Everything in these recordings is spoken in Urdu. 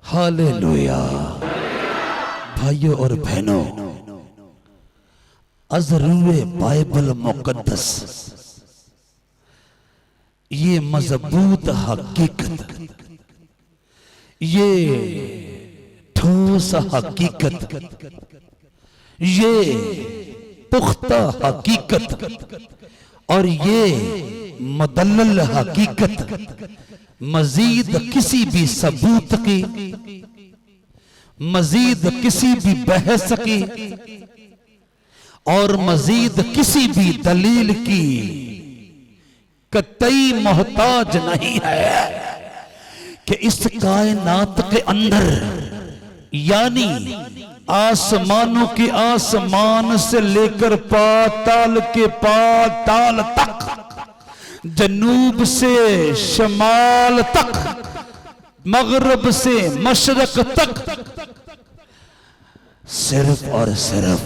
ہاللویا۔ بھائیوں اور بہنوں، از روئے بائبل مقدس یہ مضبوط حقیقت، یہ ٹھوس حقیقت، یہ پختہ حقیقت اور یہ مدلل حقیقت مزید کسی بھی ثبوت کی، مزید کسی بھی بحث کی اور مزید کسی بھی دلیل کی قطعی محتاج نہیں ہے کہ اس کائنات کے اندر، یعنی آسمانوں کے آسمان سے لے کر پاتال کے پاتال تک، جنوب سے شمال تک، مغرب سے مشرق تک، صرف اور صرف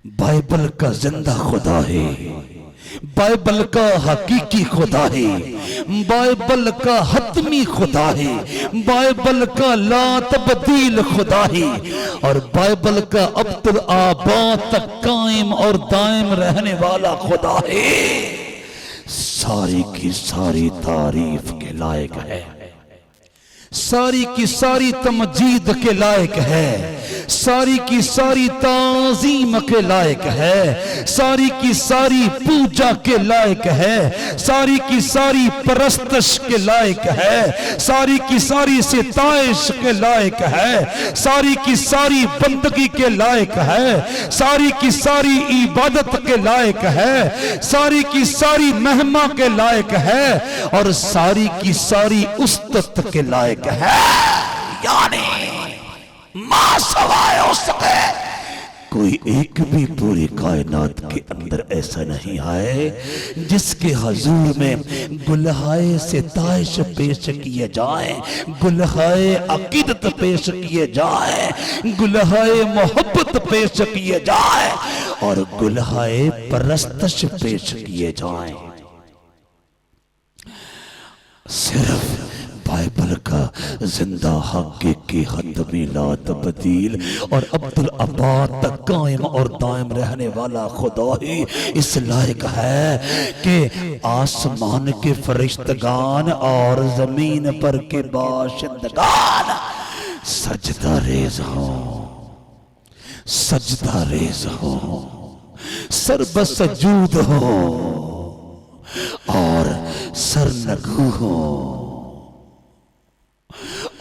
بائبل کا زندہ خدا ہے، بائبل کا حقیقی خدا ہے، بائبل کا حتمی خدا ہے، بائبل کا لا تبدیل خدا ہے، اور بائبل کا ابدالآباد تک قائم اور دائم رہنے والا خدا ہے۔ ساری کی ساری تعریف کے لائق ہے، ساری کی ساری تمجید کے لائق ہے، ساری کی ساری تعظیم کے لائق ہے، ساری کی ساری پوجا کے لائق ہے، ساری کی ساری پرستش کے لائق ہے، ساری کی ساری ستائش کے لائق ہے، ساری کی ساری بندگی کے لائق ہے، ساری کی ساری عبادت کے لائق ہے، ساری کی ساری مہما کے لائق ہے، اور ساری کی ساری استت کے لائق ہے۔ یعنی ماں سوائے اس کے کوئی ایک بھی پوری کائنات کے اندر ایسا نہیں ہے جس کے حضور میں گلہائے ستائش پیش کیے جائیں، گلہائے عقیدت پیش کیے جائیں، گلہائے محبت پیش کیے جائیں، اور گلہائے پرستش پیش کیے جائیں۔ صرف بائبل کا زندہ حقیقی حتمی لا تبدیل اور ابدالآباد تک قائم اور دائم رہنے والا خدا ہی اس لائق ہے کہ آسمان کے فرشتگان اور زمین پر کے باشندگان سجدہ ریز ہوں، سجدہ ریز ہوں، سر بسجود ہوں اور سرنگو ہوں۔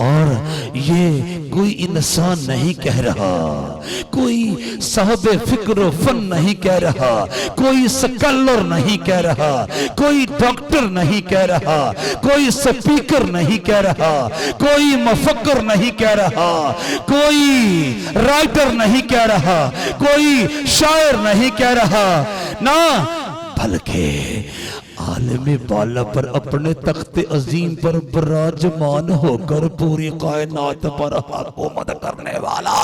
اور یہ کوئی انسان نہیں کہہ رہا، کوئی صاحب فکر و فن نہیں کہہ رہا، کوئی سکلر نہیں کہہ رہا، کوئی ڈاکٹر نہیں کہہ رہا، کوئی سپیکر نہیں کہہ رہا، کوئی مفکر نہیں کہہ رہا، کوئی رائٹر نہیں کہہ رہا، کوئی شاعر نہیں کہہ رہا، نہ بلکہ عالم بالا پر اپنے تخت عظیم پر براجمان ہو کر پوری کائنات پر حکومت کرنے والا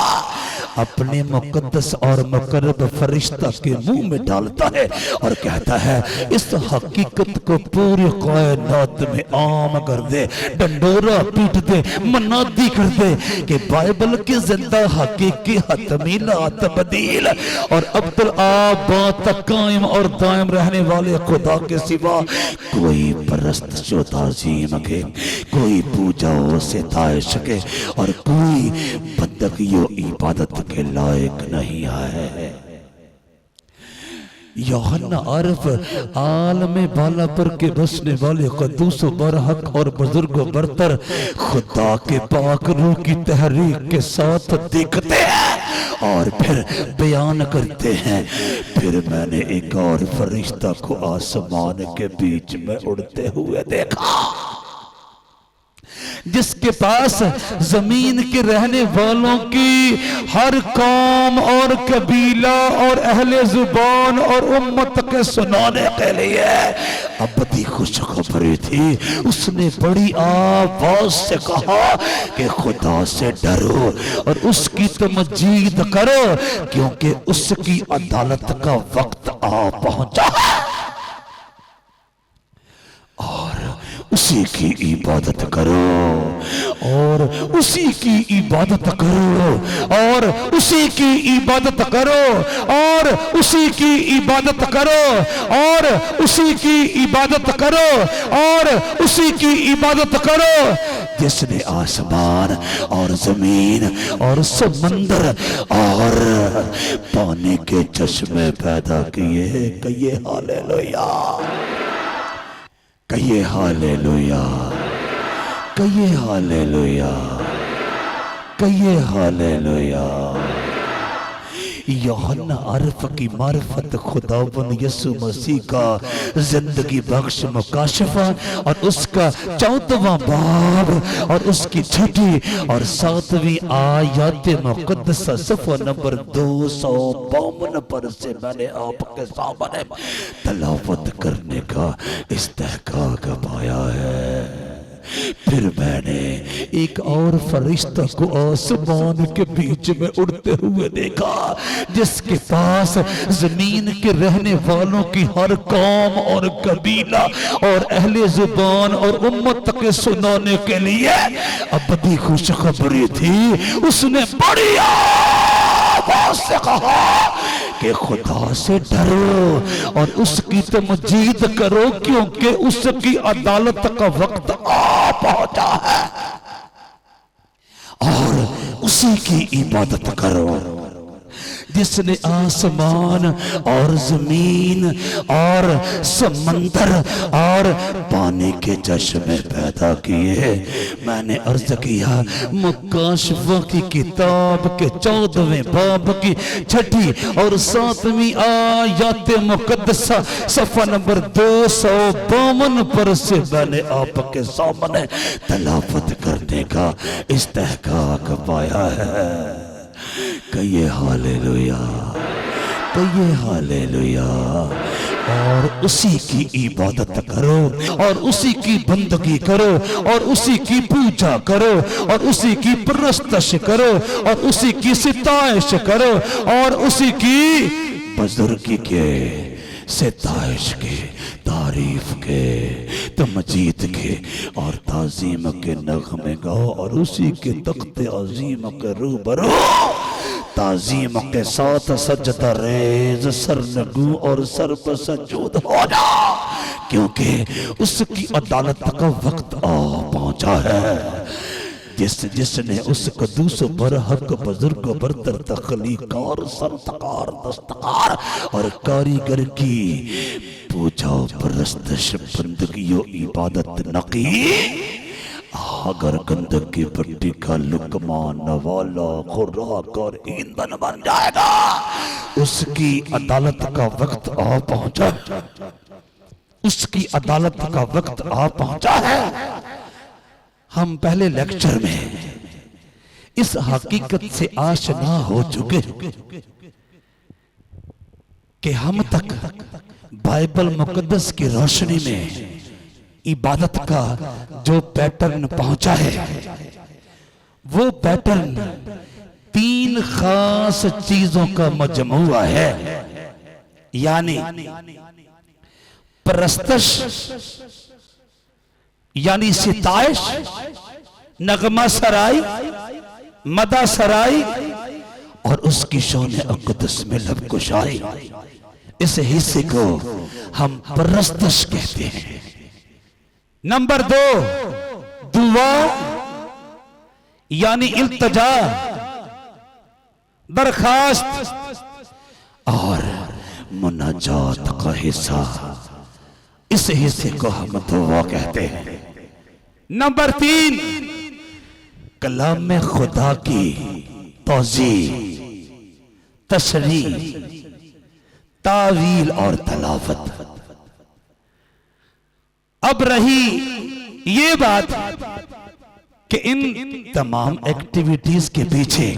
اپنے مقدس اور مقرب فرشتہ کے منہ میں ڈالتا ہے اور کہتا ہے اس حقیقت کو پوری کائنات میں عام کر دے، ڈنڈورا پیٹ دے، منادی کر دے کہ بائبل کے زندہ حقیقی حتمی لا تبدیل اور ابدالآباد تک قائم اور دائم رہنے والے خدا کے سوا کوئی پرستش و تعظیم کے، کوئی پوجا و ستائش کے اور کوئی بندگی و عبادت کے لائق نہیں ہے۔ یوحنا عارف عالم بالا پر کے بسنے والے قدوس و برحق اور بزرگ و برتر خدا کے پاک روح کی تحریک کے ساتھ دیکھتے ہیں اور پھر بیان کرتے ہیں، پھر میں نے ایک اور فرشتہ کو آسمان کے بیچ میں اڑتے ہوئے دیکھا جس کے پاس زمین کے رہنے والوں کی ہر قوم اور قبیلہ اور اہل زبان اور امت کے سنانے کے لیے ابدی خوشخبری تھی۔ اس نے بڑی آواز سے کہا کہ خدا سے ڈرو اور اس کی تمجید کرو کیونکہ اس کی عدالت کا وقت آ پہنچا اور اسی کی عبادت کرو اور اسی کی عبادت کرو، اور اسی کی عبادت کرو، اور اسی کی عبادت کرو، اور اسی کی عبادت کرو، اور اسی کی عبادت کرو جس نے آسمان اور زمین اور سمندر اور پانی کے چشمے پیدا کیے۔ کہیے ہاللیلویا، کہیے ہاللیلویا، کہیے ہاللیلویا، کہیے ہاللیلویا۔ یوحنا عرف کی معرفت خداوند یسوع مسیح کا زندگی بخش مکاشفہ اور اس کا 14واں باب اور اس کی 6 اور 7ویں آیات مقدسہ صفحہ نمبر 252 پر سے میں نے آپ کے سامنے تلاوت کرنے کا استحقاق پایا ہے۔ پھر میں نے ایک اور فرشتہ کو آسمان کے بیچ میں اڑتے ہوئے دیکھا جس کے پاس زمین کے رہنے والوں کی ہر قوم اور قبیلہ اور اہل زبان اور امت کے سنانے کے لیے ابدی خوشخبری تھی۔ اس نے بڑی آواز سے کہا کہ خدا سے ڈرو اور اس کی تمجید کرو کیونکہ اس کی عدالت کا وقت آ پہنچا ہے، اور اسی کی عبادت کرو جس نے آسمان اور زمین اور سمندر اور پانی کے چشمے پیدا کیے۔ میں نے عرض کیا مکاشفہ کی کتاب کے 14ویں باب کی 6 اور 7ویں آیات مقدسہ صفحہ نمبر 252 پر سے میں نے آپ کے سامنے تلاوت کرنے کا استحقاق پایا ہے۔ کہیے ہاللیلویا، کہیے ہاللیلویا۔ اور اسی کی عبادت کرو اور اسی کی بندگی کرو اور اسی کی پوجا کرو اور اسی کی پرستش کرو اور اسی کی ستائش کرو اور اسی کی بزرگی کے، ستائش کے، تعریف کے، تمجید کے اور تعظیم کے نغمے گاؤ اور اسی کے تخت عظیم کے روبرو تعظیم کے ساتھ سجدہ ریز سرنگو اور سر پر سجود ہونا، کیونکہ اس کی عدالت کا وقت آ پہنچا ہے۔ جس نے اس قدوس برحق بزرگ برتر تخلیقار سرتکار دستکار اور کاریگر کی پوجا پرستش بندگی و عبادت نہ کی، اگر گندگ کی پٹی کا لقمہ نوالا خوراک اور ایندھن بن جائے گا، اس کی عدالت کا وقت آ پہنچا، اس کی عدالت کا وقت آ پہنچا ہے۔ ہم پہلے لیکچر میں اس حقیقت سے آشنا ہو چکے کہ ہم تک بائبل مقدس کی روشنی میں عبادت کا جو پیٹرن پہنچا ہے، وہ پیٹرن 3 خاص چیزوں کا مجموعہ ہے، یعنی پرستش یعنی ستائش، نغمہ سرائی، مدح سرائی اور اس کی شان اقدس میں لب کشائی۔ اس حصے کو ہم پرستش کہتے ہیں۔ نمبر 2 دعا یعنی التجا، درخواست اور مناجات کا حصہ، اس حصے کو ہم دعا کہتے ہیں۔ نمبر 3 کلام خدا کی توضیح، تشریح، تعویل اور تلاوت۔ اب رہی یہ بات کہ ان تمام ایکٹیویٹیز کے پیچھے،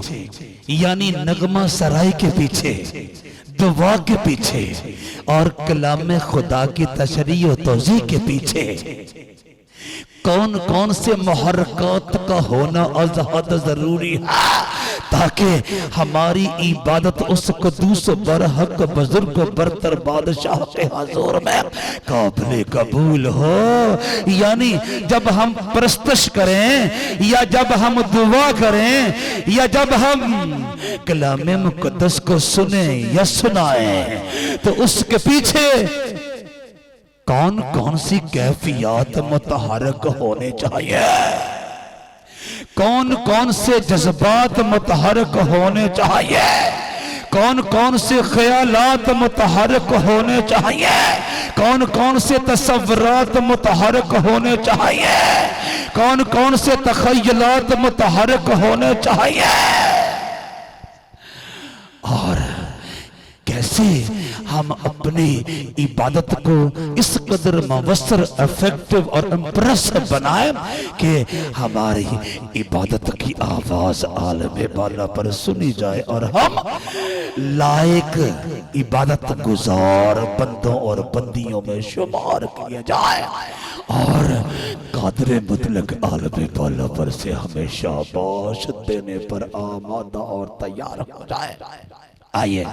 یعنی نغمہ سرائی کے پیچھے، دعا کے پیچھے اور کلام خدا کی تشریح و توضیح کے پیچھے کون کون سے محرکات کا ہونا از حد ضروری ہے، تاکہ ہماری عبادت اس قدوس برحق بزرگ برتر بادشاہ کے حضور میں قابل قبول ہو۔ یعنی جب ہم پرستش کریں یا جب ہم دعا کریں یا جب ہم کلام مقدس کو سنیں یا سنائیں تو اس کے پیچھے کون کون سی کیفیات متحرک ہونے چاہیے، کون کون سے جذبات متحرک ہونے چاہیے، کون کون سے خیالات متحرک ہونے چاہیے، کون کون سے تصورات متحرک ہونے چاہیے، کون کون سے تخیلات متحرک ہونے چاہیے، اور کیسے ہم اپنی عبادت کو اس قدر مؤثر، افیکٹو اور امپریس بنائیں کہ ہماری عبادت کی آواز عالم بالا پر سنی جائے اور ہم لائق عبادت گزار بندوں اور بندیوں میں شمار کیا جائے اور قادر مطلق عالم بالا پر سے ہمیشہ باش دینے پر آمادہ اور تیار ہو جائے۔ آئیے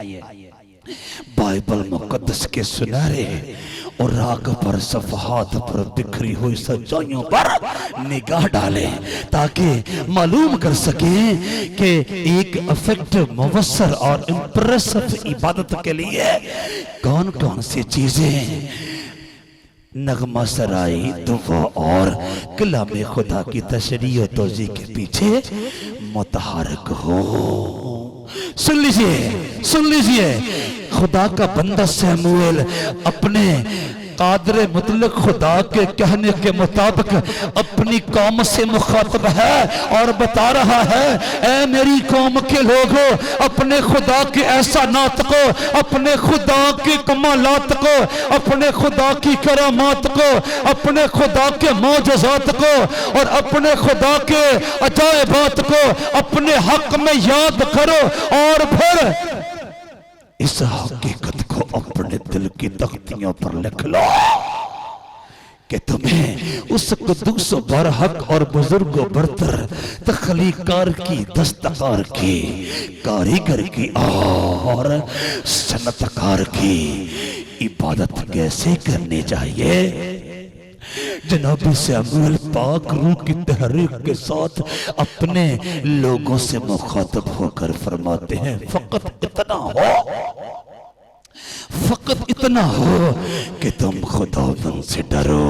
بائبل مقدس کے سنہرے اور راگ پر صفحات پر بکھری ہوئی سجائیوں پر نگاہ ڈالیں تاکہ معلوم کر سکیں کہ ایک افیکٹو، مؤثر اور امپریسو عبادت کے لیے کون کون سی چیزیں نغمہ سرائی، دعا اور کلام خدا کی تشریح و توضیح کے پیچھے متحرک ہو۔ سن لیجئے خدا کا بندہ سیموئیل اپنے قادر مطلق خدا کے کہنے کے مطابق اپنی قوم سے مخاطب ہے اور بتا رہا ہے، اے میری قوم کے لوگوں، اپنے خدا کے احسانات کو، اپنے خدا کی کمالات کو، اپنے خدا کی کرامات کو، اپنے خدا کے معجزات کو اور اپنے خدا کے عجائبات کو اپنے حق میں یاد کرو اور پھر اس حقیقت کو اپنے دل کی تختیوں پر لکھ لو کہ تمہیں اس قدوس برحق اور بزرگ و برتر تخلیقار کی، دستکار کی، کاریگر کی اور صنعتکار کی عبادت کیسے کرنی چاہیے۔ جناب سیموئیل پاک روح کی تحریک کے ساتھ اپنے لوگوں سے مخاطب ہو کر فرماتے ہیں، فقط اتنا ہو کہ تم خداوند سے ڈرو،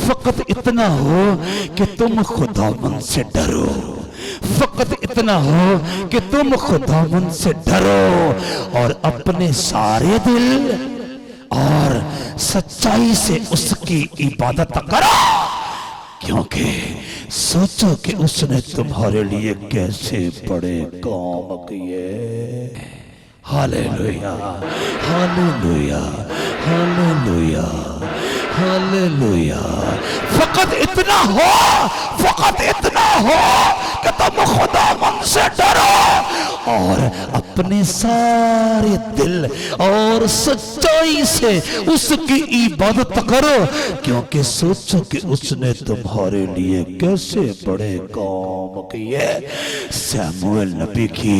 فقط اتنا ہو کہ تم خداوند سے ڈرو، فقط اتنا ہو کہ تم خداوند سے ڈرو اور اپنے سارے دل اور سچائی سے اس کی عبادت کرو، کیونکہ سوچو کہ اس نے تمہارے لیے کیسے بڑے کام کیے۔ ہاللیلویہ، ہاللیلویہ، ہاللیلویہ، ہاللیلویہ۔ فقط اتنا ہو کہ تم خداوند سے ڈرو اور اپنے سارے دل اور سچائی سے اس کی عبادت کرو، کیونکہ سوچو کہ اس نے تمہارے لیے کیسے بڑے کام کیے۔ سیموئیل نبی کی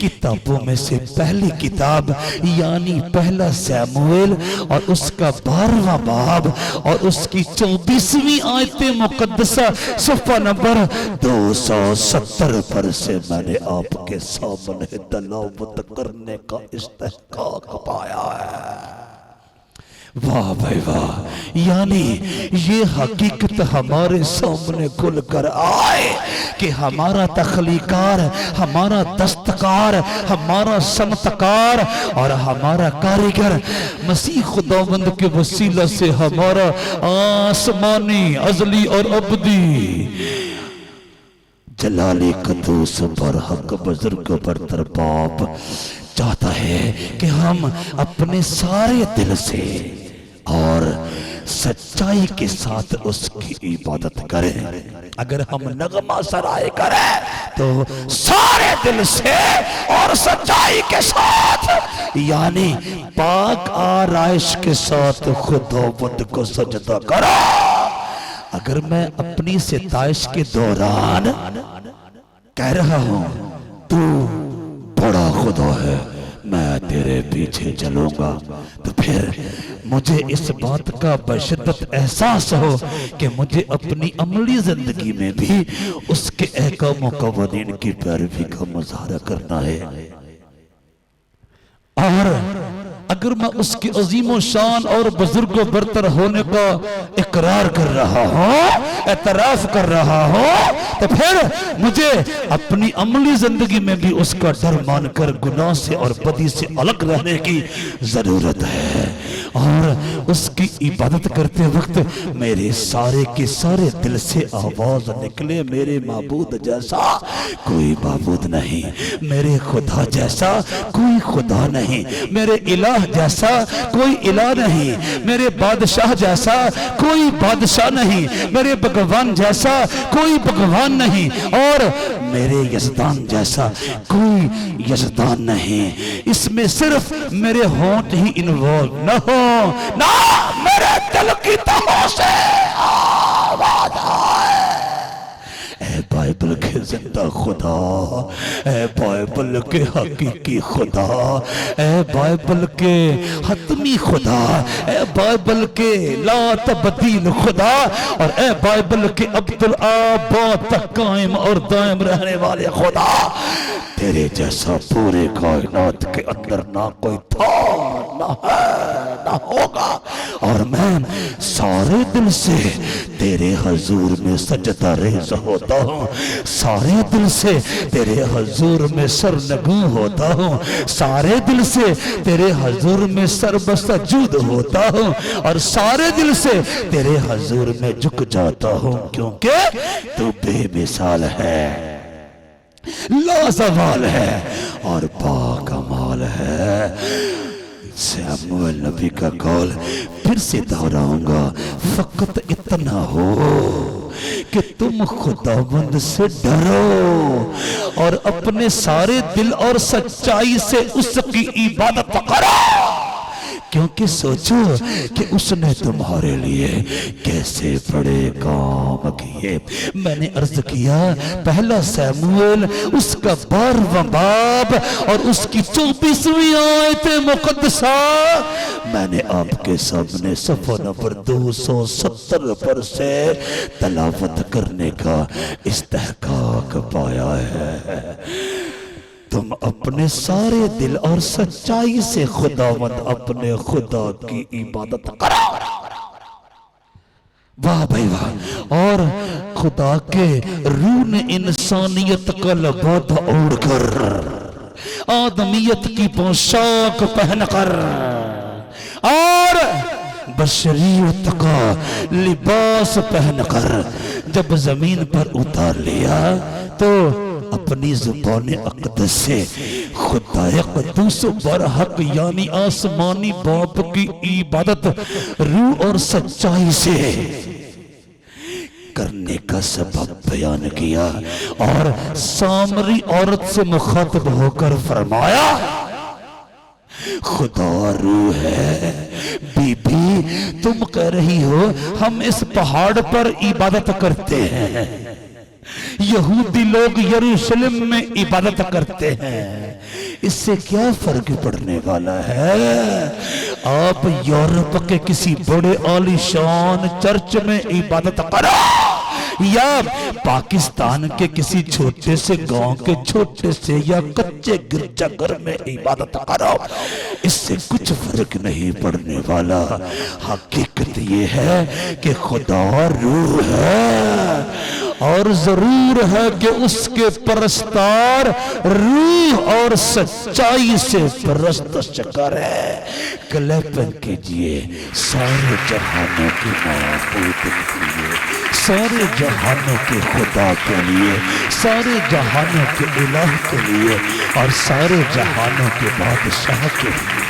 کتابوں میں سے پہلی کتاب یعنی پہلا سیموئیل اور اس کا 12واں باب اور اس کی 24ویں آیت مقدسہ صفحہ نمبر 270 پر سے میں نے آپ کے سامنے تلاوت کرنے کا استحقاق پایا ہے۔ واہ بھائی واہ، یعنی یہ حقیقت ہمارے سامنے کھل کر آئے کہ ہمارا تخلیقار، ہمارا دستکار، ہمارا صنعتکار اور ہمارا کاریگر مسیح خداوند کے وسیلہ سے ہمارا آسمانی، ازلی اور ابدی جلالی قدوس برحق بزرگ برتر باپ چاہتا ہے کہ ہم اپنے سارے دل سے اور سچائی کے ساتھ اس کی عبادت کریں۔ اگر ہم نغمہ سرائے کریں تو سارے دل سے اور سچائی کے ساتھ یعنی پاک آرائش کے ساتھ خداوند کو سجدہ کرو۔ اگر میں اپنی ستائش کے دوران کہہ رہا ہوں تو بڑا خدا ہے، میں تیرے پیچھے چلوں گا، تو پھر مجھے اس بات کا بشدت احساس ہو کہ مجھے اپنی عملی زندگی میں بھی اس کے احکام و قوانین کی پیروی کا مظاہرہ کرنا ہے۔ اور اگر میں اس کی عظیم و شان اور بزرگ و برتر ہونے کا اقرار کر رہا ہوں، اعتراف کر رہا ہوں، تو پھر مجھے اپنی عملی زندگی میں بھی اس کا ڈر مان کر گناہ سے اور بدی سے الگ رہنے کی ضرورت ہے۔ اور اس کی عبادت کرتے وقت میرے سارے کے سارے دل سے آواز نکلے، میرے معبود جیسا کوئی معبود نہیں، میرے خدا جیسا کوئی خدا نہیں، میرے الہ جیسا کوئی الہ نہیں، میرے بادشاہ جیسا کوئی بادشاہ نہیں، میرے بھگوان جیسا کوئی بھگوان نہیں، اور میرے یزدان جیسا کوئی یزدان نہیں۔ اس میں صرف میرے ہونٹ ہی انوالو نہ ہو، نہ میرے دل کی تہوں سے آواز آئے۔ اے بائبل کے زندہ خدا، اے بائبل کے حقیقی خدا، اے بائبل کے حتمی خدا، اے بائبل کے لا تبدیل خدا، اور اے بائبل کے عبدالآباد تک قائم اور دائم رہنے والے خدا، تیرے جیسا پورے کائنات کے اندر نہ کوئی تھا، نہ ہے، نہ ہوگا، اور میں سارے دل سے تیرے حضور میں سجدہ ریز ہوتا ہوں، سارے دل سے تیرے حضور میں سرنگوں ہوتا ہوں، سارے دل سے تیرے حضور میں سر بسجود ہوتا ہوں، اور سارے دل سے تیرے حضور میں جھک جاتا ہوں، کیونکہ تو بے مثال ہے، لازوال ہے اور باکمال ہے۔ سیموئیل نبی کا قول پھر سے دہراؤں گا، فقط اتنا ہو کہ تم خداوند سے ڈرو اور اپنے سارے دل اور سچائی سے اس کی عبادت کرو، کیونکہ سوچو کہ اس نے تمہارے لیے کیسے بڑے کام کیے۔ میں نے عرض کیا پہلا سیموئیل اس کا 12واں باب اور اس کی 24ویں آیت مقدسہ میں نے آپ کے سامنے صفحہ نمبر 270 پر سے تلاوت کرنے کا استحقاق پایا ہے۔ تم اپنے سارے دل اور سچائی سے خداوند اپنے خدا کی عبادت کرو، واہ بھائی واہ۔ اور خدا کے روح نے انسانیت کا لبادہ اوڑھ کر، آدمیت کی پوشاک پہن کر، اور بشریت کا لباس پہن کر جب زمین پر اتار لیا تو اپنی زبان اقدس سے خدا قدوس برحق یعنی آسمانی باپ کی عبادت روح اور سچائی سے کرنے کا سبب بیان کیا، اور سامری عورت سے مخاطب ہو کر فرمایا خدا روح ہے، بی بی تم کہہ رہی ہو ہم اس پہاڑ پر عبادت کرتے ہیں، یہودی لوگ یروشلم میں عبادت کرتے ہیں، اس سے کیا فرق پڑنے والا ہے؟ آپ یورپ کے کسی بڑے عالی شان چرچ میں عبادت کرو یا پاکستان کے کسی چھوٹے سے گاؤں کے چھوٹے سے یا کچے گرجا گھر میں عبادت کرو، اس سے کچھ فرق نہیں پڑنے والا۔ حقیقت یہ ہے کہ خدا روح ہے، اور ضرور ہے کہ اس کے پرستار روح اور سچائی سے پرستش کرے۔ کلیپن کیجئے سارے جہانوں کے معبود کے لیے، سارے جہانوں کے خدا کے لیے، سارے جہانوں کے الہ کے لیے، اور سارے جہانوں کے بادشاہ کے لیے۔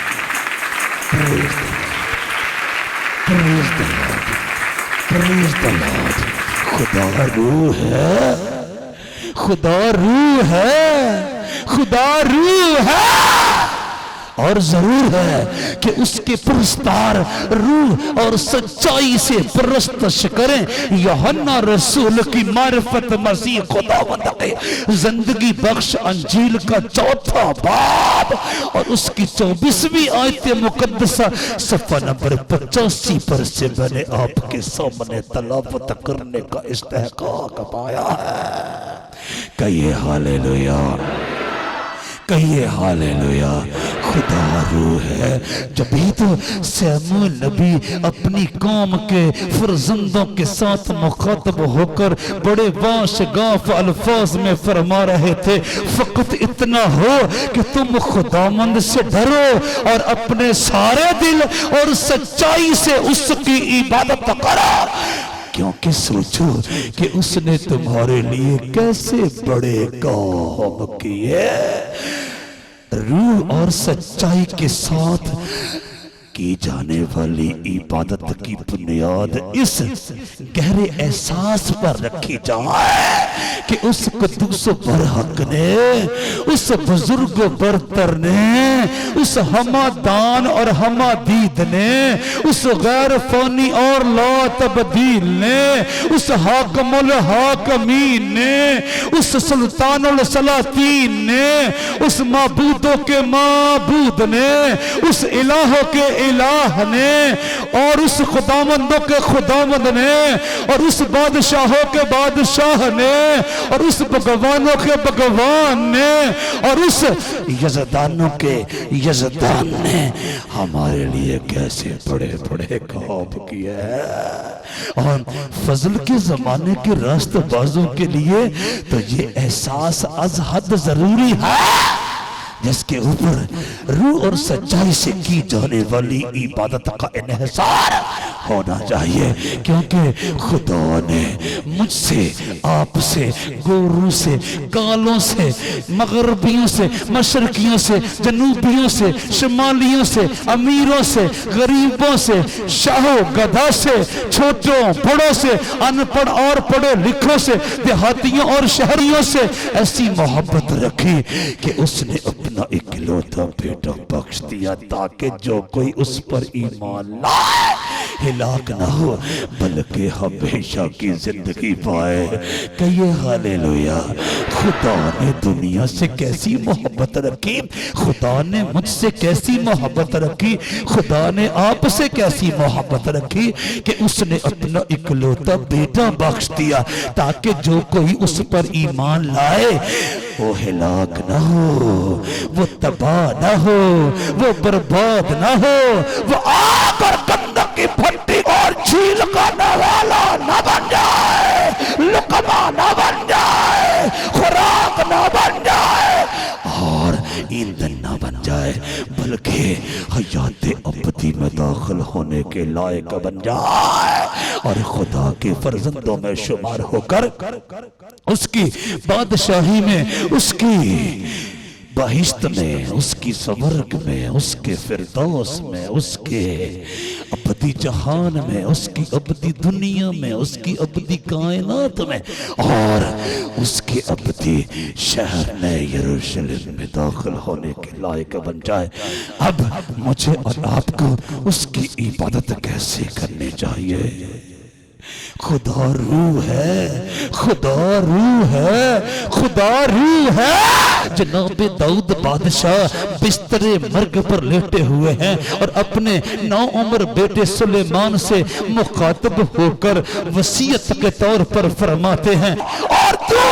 پریز دی لارڈ، پریز دی لارڈ۔ خدا روح ہے، خدا روح ہے، خدا روح ہے، اور ضرور ہے کہ اس کے پرستار روح اور سچائی سے پرستش کریں۔ یوحنا رسول کی معرفت مسیح خداوند کے زندگی بخش انجیل کا 4واں باب اور اس کی 24ویں آیت مقدسہ صفحہ نمبر 85 پر سے میں نے آپ کے سامنے تلاوت کرنے کا استحقاق پایا ہے۔ کہیے ہاللیلویا، کہیے ہاللیلویا۔ خدا روح ہے۔ جبھی تو سیموئیل نبی اپنی قوم کے فرزندوں کے ساتھ مخاطب ہو کر بڑے واشگاف الفاظ میں فرما رہے تھے، فقط اتنا ہو کہ تم خداوند سے ڈرو اور اپنے سارے دل اور سچائی سے اس کی عبادت کرو، کیونکہ سوچو کہ اس نے تمہارے لیے کیسے بڑے کام کیے۔ روح اور سچائی کے ساتھ کی جانے والی عبادت کی بنیاد اس گہرے احساس پر رکھی جائے کہ اس قدوس برحق نے، اس بزرگ برتر نے، اس ہمادان اور ہمادید نے، اس غیر فانی اور لا تبدیل نے، اس حاکم الحاکمین نے، اس سلطان السلاطین نے، اس معبودوں کے معبود نے، اس الہوں کے الہ نے، اور اس خداوندوں کے خداوند نے، اور اس بادشاہوں کے بادشاہ نے، اور اس بھگوانوں کے بھگوان نے، اور اس یزدانوں کے یزدان نے ہمارے لیے کیسے بڑے بڑے کام کیے ہیں۔ اور فضل کے زمانے کے راست بازوں کے لیے تو یہ احساس از حد ضروری ہے، جس کے اوپر روح اور سچائی سے کی جانے والی عبادت کا انحصار ہونا چاہیے، کیونکہ خدا نے مجھ سے، آپ سے، گوروں سے، کالوں سے، مغربیوں سے، مشرقیوں سے، جنوبیوں سے، شمالیوں سے، امیروں سے، غریبوں سے، شاہوں گدھا سے، چھوٹوں بڑوں سے، ان پڑھ اور پڑھے لکھوں سے، دیہاتیوں اور شہریوں سے ایسی محبت رکھی کہ اس نے اپنا اکلوتا بیٹا بخش دیا تاکہ جو کوئی اس پر ایمان لائے ہلاک نہ ہو بلکہ ہمیشہ کی زندگی پائے۔ کہیے ہاللیلویا۔ خدا نے دنیا سے کیسی محبت رکھی، خدا نے مجھ سے کیسی محبت رکھی، خدا نے آپ سے کیسی محبت رکھی کہ اس نے اپنا اکلوتا بیٹا بخش دیا تاکہ جو کوئی اس پر ایمان لائے وہ ہلاک نہ ہو، وہ تباہ نہ ہو، وہ برباد نہ ہو، وہ آگ اور گندک کی بھٹی اور جھیل کا نوالا نہ بن جائے، لقمہ نہ بن جائے، خوراک نہ بن جائے اور ایندھن نہ بن جائے، بلکہ حیات ابدی میں داخل ہونے کے لائق بن جائے اور خدا کے فرزندوں میں شمار ہو کر اس کی بادشاہی میں، اس کی بہشت میں، اس کی سورگ میں، اس کے فردوس میں، اس کے ابدی جہان میں، اس کی ابدی دنیا میں، اس کی ابدی کائنات میں اور اس کے ابدی شہر نئے یروشلم میں داخل ہونے کے لائق بن جائے۔ اب مجھے اور آپ کو اس کی عبادت کیسے کرنی چاہیے؟ خدا روح ہے، خدا روح ہے، خدا روح ہے۔ جناب داؤد بادشاہ بستر مرگ پر لیٹے ہوئے ہیں اور اپنے نوعمر بیٹے سلیمان سے مخاطب ہو کر وصیت کے طور پر فرماتے ہیں، اور تو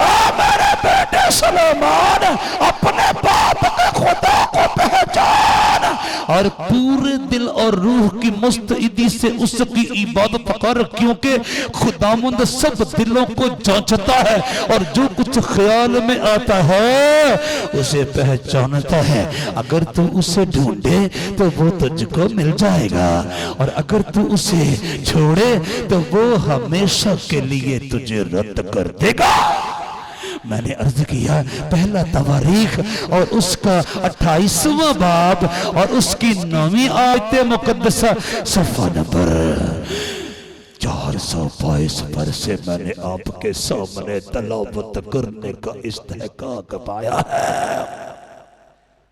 اے میرے بیٹے سلیمان اپنے باپ کے خدا کو پہچان اور پورے دل اور روح کی مستعدی سے اس کی عبادت کر، کیونکہ خداوند سب دلوں کو جانچتا ہے اور جو کچھ خیال میں آتا ہے اسے پہچانتا ہے۔ اگر تو اسے ڈھونڈے تو وہ تجھ کو مل جائے گا اور اگر تو اسے چھوڑے تو وہ ہمیشہ کے لیے تجھے رد کر دے گا۔ میں نے عرض کیا پہلا تواریخ اور اس کا 28واں باب اور اس کی 9ویں آیت مقدسہ صفحہ نمبر 422 پر سے میں نے آپ کے سامنے تلاوت کرنے کا استحقاق پایا ہے۔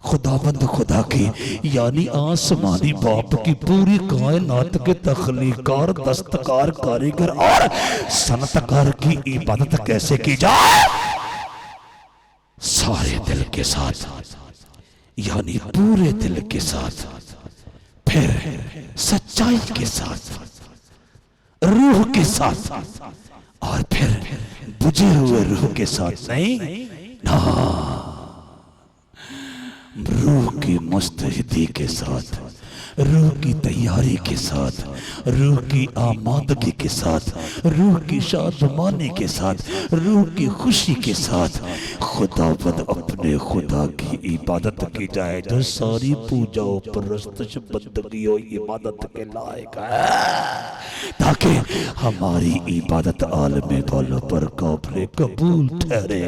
خداوند خدا کی یعنی آسمانی باپ کی پوری کائنات کے تخلیقار، دستکار، کاریگر اور صنعتکار کی عبادت کیسے کی جائے؟ سارے دل کے ساتھ، یعنی پورے دل کے ساتھ، پھر سچائی کے ساتھ، روح کے ساتھ، اور پھر بجھے ہوئے روح کے ساتھ نہیں، روح کی مستعدی کے ساتھ، روح کی تیاری کے ساتھ، روح کی آمادگی کے ساتھ، روح کی شادمانی کے ساتھ، روح کی خوشی کے ساتھ خداوند اپنے خدا کی عبادت کی جائے جو ساری پوجا و پرستش بندگی و عبادت کے لائق ہے، تاکہ ہماری عبادت عالم بالا پر قابل قبول ٹھہرے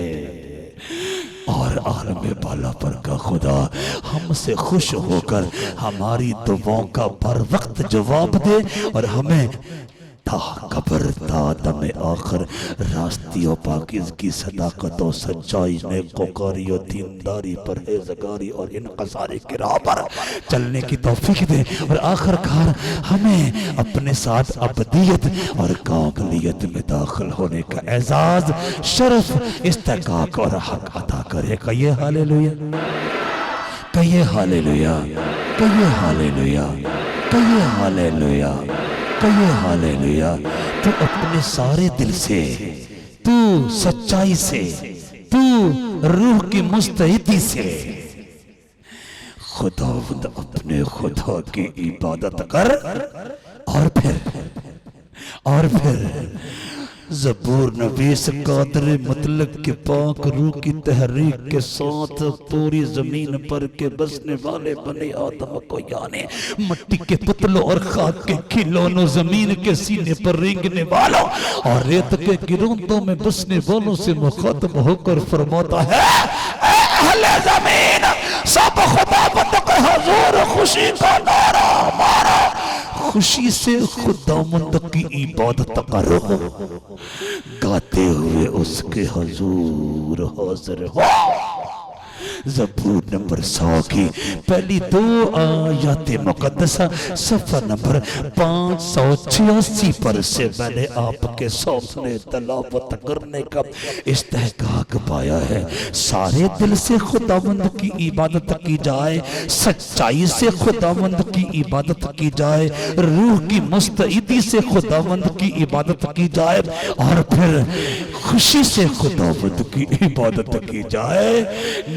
اور عالم بالا پر کا خدا ہم سے خوش ہو کر ہماری دعاؤں کا بر وقت جواب دے اور ہمیں تا قبر تا دم آخر راستی و پاکیزگی، صداقت و سچائی، نیکوکاری و دینداری، پرہیزگاری اور انقصاری کی راہ پر چلنے کی توفیق دے، اور آخر کار ہمیں اپنے ساتھ ابدیت اور کاملیت میں داخل ہونے کا اعزاز، شرف، استحقاق اور حق عطا کرے۔ کہیے ہاللیلویا، کہیے ہاللیلویا، کہیے ہاللیلویا، کہیے ہاللیلویا، کہیے ہاللیلویا۔ تو اپنے سارے دل سے، تو سچائی سے، تو روح کی مستعدی سے خداوند اپنے خدا کی عبادت کر، اور پھر زبور نویس قادر مطلق کے پاک روح کی تحریک کے ساتھ پوری زمین پر کے بسنے والے بنی آدم کو، یعنی مٹی کے پتلوں اور خاک کے کھلونوں، زمین کے سینے پر رینگنے والوں اور ریت کے گروندوں میں بسنے والوں سے مخاطب ہو کر فرماتا ہے، اے اہل زمین، سب خداوند کے حضور خوشی کا نعرہ مارو، خوشی سے خداوند کی عبادت کرو، گاتے ہوئے اس کے حضور حاضر ہو۔ زبور نمبر 100 کی پہلی 2 آیات مقدسہ صفحہ نمبر 586 پر سے میں نے آپ کے سامنے تلاوت کرنے کا استحقاق پایا ہے۔ سارے دل سے خداوند کی عبادت کی جائے، سچائی سے خداوند کی عبادت کی جائے، روح کی مستعدی سے خداوند کی عبادت کی جائے، اور پھر خوشی سے خداوند کی عبادت کی جائے،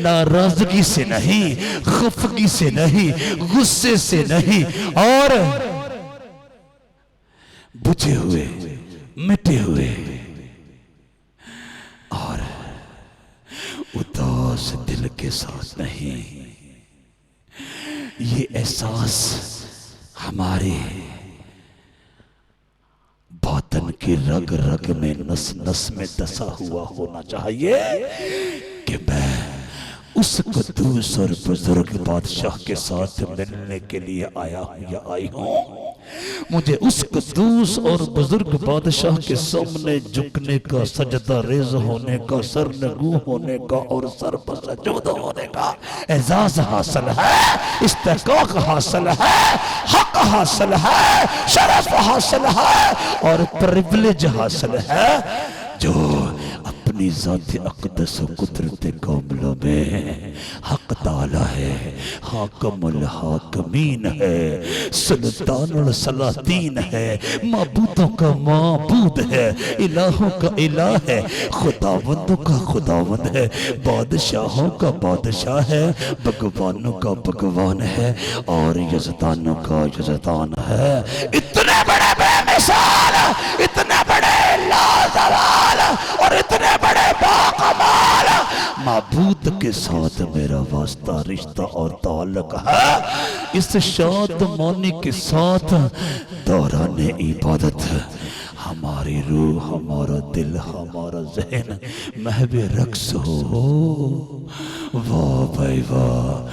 ناراضگی سے نہیں، خفگی سے نہیں، غصے سے نہیں، اور بجھے ہوئے، مٹے ہوئے اور اداس دل کے ساتھ نہیں۔ یہ احساس ہمارے باطن کی رگ رگ میں، نس نس میں دسا ہوا ہونا چاہیے کہ میں اس قدوس اور بزرگ بادشاہ کے ساتھ ملنے کے لیے آیا ہوں یا آئی ہوں۔ مجھے اس قدوس اور بزرگ بادشاہ کے سامنے جھکنے کا، سجدہ ریز ہونے کا، سرنگو ہونے کا اور سر بسجود ہونے کا اعزاز حاصل ہے، استحقاق حاصل ہے، حق حاصل ہے، شرف حاصل ہے اور پریولیج حاصل ہے، جو اپنی ذات اقدس و قدرت کاملہ میں حق تعالی ہے، حاکم الحاکمین ہے، سلطان السلاطین ہے، معبودوں کا معبود ہے، الہوں کا الہ ہے، خداوندوں کا خداوند ہے، بادشاہوں کا بادشاہ ہے، بھگوانوں کا بھگوان ہے اور یزدانوں کا یزدان ہے۔ اتنے بڑے بے مثال، اتنے بڑے لازوال اور اتنے بڑے باکمال معبود کے ساتھ میرا واسطہ، رشتہ اور تعلق ہے۔ اس شادمانی کے ساتھ دوران عبادت ہماری روح، ہمارا دل، ہمارا ذہن محو رقص ہو۔ واہ بھائی واہ،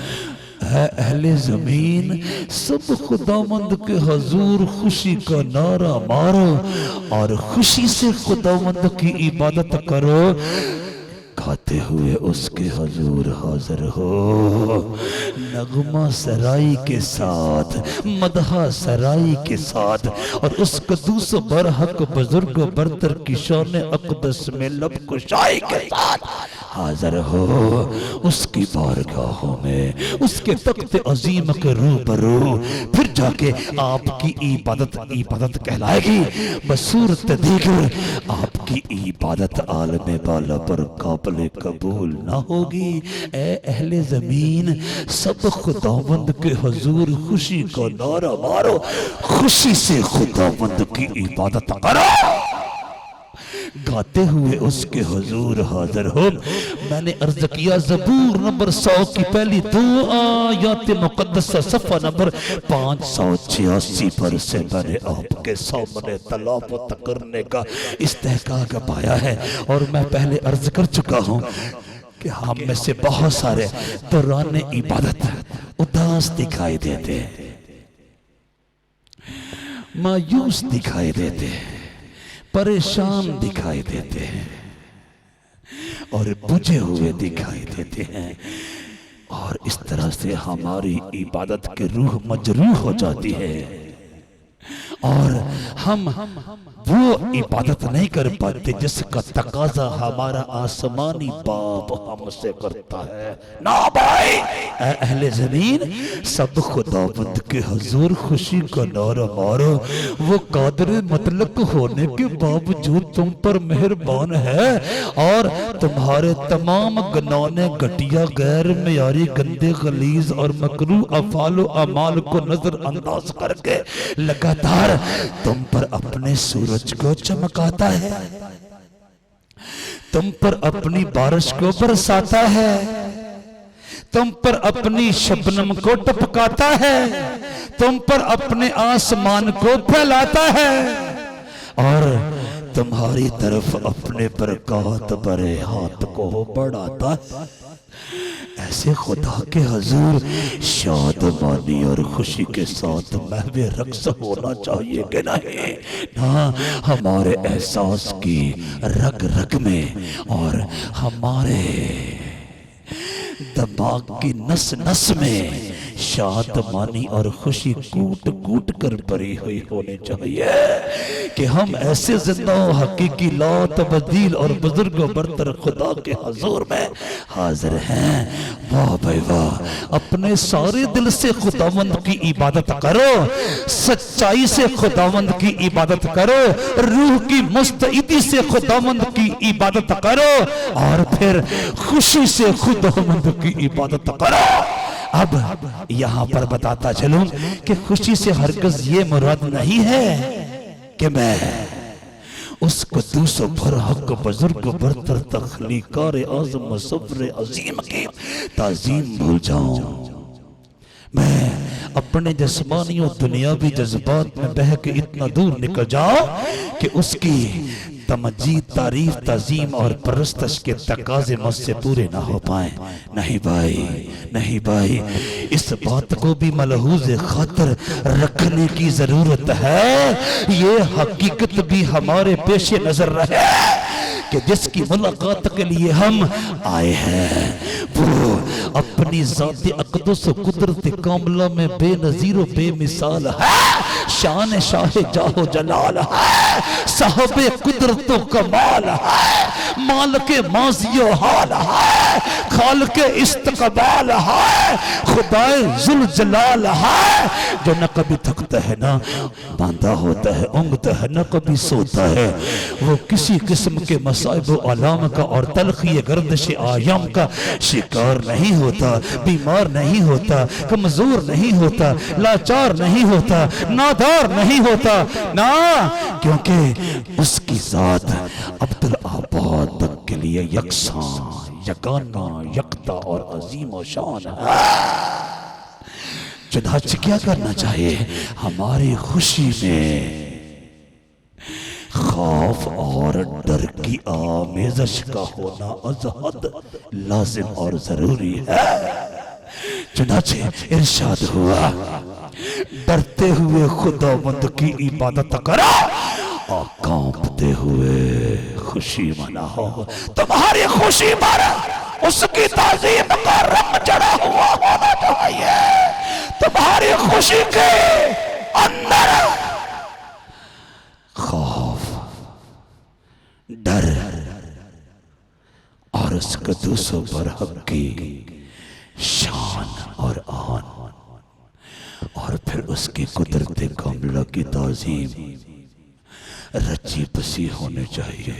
اے اہل زمین، سب خداوند کے حضور خوشی کا نعرہ مارو اور خوشی سے خداوند کی عبادت کرو، گاتے ہوئے اس کے حضور حاضر ہو، نغمہ سرائی کے ساتھ، مدح سرائی کے ساتھ، اور اس قدوس برحق بزرگ برتر کی شان اقدس میں لب کشائی کے ساتھ حاضر ہو، اس کی بارگاہوں میں، اس کے تخت عظیم کے روبرو، پھر جا کے آپ کی عبادت کہلائے گی بصورت دیگر آپ کی عبادت عالم بالا پر قابل قبول نہ ہوگی۔ اے اہل زمین، سب خداوند کے حضور خوشی کا نعرہ مارو، خوشی سے خداوند کی عبادت کرو، گاتے ہوئے اس کے حضور حاضر ہو۔ میں نے عرض کیا زبور نمبر 100 کی پہلی 2 آیات مقدسہ صفحہ نمبر 586 پر سے میں نے آپ کے سامنے تلاوت کرنے کا استحقاق پایا ہے، اور میں پہلے عرض کر چکا ہوں کہ ہم میں سے بہت سارے دوران عبادت اداس دکھائی دیتے، مایوس دکھائی دیتے، پریشان دکھائی دیتے ہیں، اور بجھے ہوئے دکھائی دیتے ہیں، اور اس طرح سے ہماری عبادت کی روح مجروح ہو جاتی ہے، اور ہم وہ عبادت نہیں کر پاتے جس کا تقاضا ہمارا آسمانی باپ ہم سے کرتا ہے۔ نا بھائی، اے اہل زمین، سب خداوند کے حضور خوشی کا نعرہ مارو، وہ قادر مطلق ہونے کے باوجود تم پر مہربان ہے، اور تمہارے تمام گنانے گھٹیا غیر معیاری گندے غلیظ اور مکروہ افعال و اعمال کو نظر انداز کر کے لگاتار تم پر اپنے سورج کو چمکاتا ہے، تم پر اپنی بارش کو برساتا ہے، تم پر اپنی شبنم کو ٹپکاتا ہے، تم پر اپنے آسمان کو پھیلاتا ہے، اور تمہاری طرف اپنے برکات برے ہاتھ کو بڑھاتا ہے۔ ایسے خدا کے حضور شادمانی اور خوشی کے ساتھ محو رقص ہونا چاہیے کہ نہیں؟ نہ، ہمارے احساس کی رگ رگ میں اور ہمارے دماغ کی نس نس میں شادمانی اور خوشی کوٹ کوٹ کر بری ہوئی ہونی چاہیے کہ ہم ایسے زندہ و حقیقی لا تبدیل اور بزرگ و برتر خدا کے حضور میں حاضر ہیں۔ واہ بھائی واہ، اپنے سارے دل سے خداوند کی عبادت کرو، سچائی سے خداوند کی عبادت کرو، روح کی مستعدی سے خداوند کی عبادت کرو، اور پھر خوشی سے خداوند کی عبادت کرو۔ اب یہاں پر بتاتا چلوں کہ خوشی سے ہرگز یہ مراد نہیں ہے کہ میں اس قدوس و برحق بزرگ و برتر تخلیقار اعظم مصور عظیم کی تعظیم بھول جاؤں، میں اپنے جسمانی و دنیاوی جذبات میں بہہ کے اتنا دور نکل جاؤں کہ اس کی تمجید، تعریف، تعظیم اور پرستش کے تقاضے مجھ سے پورے نہ ہو پائیں۔ نہیں بھائی، نہیں بھائی، اس بات کو بھی ملحوظ خاطر رکھنے کی ضرورت ہے، یہ حقیقت بھی ہمارے پیش نظر رہے کہ جس کی ملاقات کے لیے ہم آئے ہیں وہ اپنی ذات اقدس و قدرت کاملہ میں بے نظیر و بے مثال ہے، شان شاہ جاہ و جلال ہے، صاحب قدرت و کمال ہے، مالک ماضی و حال ہے، خالق استقبال ہے، خدائے ذوالجلال ہے، جو نہ کبھی تھکتا ہے نہ باندھا ہوتا ہے، اونگتا ہے نہ کبھی سوتا ہے، وہ کسی قسم کے مصائب و علام کا اور تلخی گردش آیام کا شکار نہیں ہوتا، بیمار نہیں ہوتا، کمزور نہیں ہوتا، لاچار نہیں ہوتا، نادار نہیں ہوتا، نہ، کیونکہ اس کی ذات عبدالآباد تک کے لیے یکساں، یگانہ، یکتا اور عظیم و شان ہے۔ چنانچہ کیا کرنا چاہیے؟ ہماری خوشی میں خوف اور ڈر کی آمیزش کا ہونا از حد لازم اور ضروری ہے۔ چنانچہ ارشاد ہوا، ڈرتے ہوئے خداوند کی عبادت کرو اور کانپتے کانپتے ہوئے خوشی مناؤ. تمہاری خوشی پر اس کی تعظیم کا رنگ چڑھا ہوا ہونا چاہیے. تمہاری خوشی کے اندر خوف، ڈر اور اس قدوس و برحق کی شان اور آن، اور پھر اس کی قدرت کاملہ کی تعظیم رچی بسی ہونے چاہیے.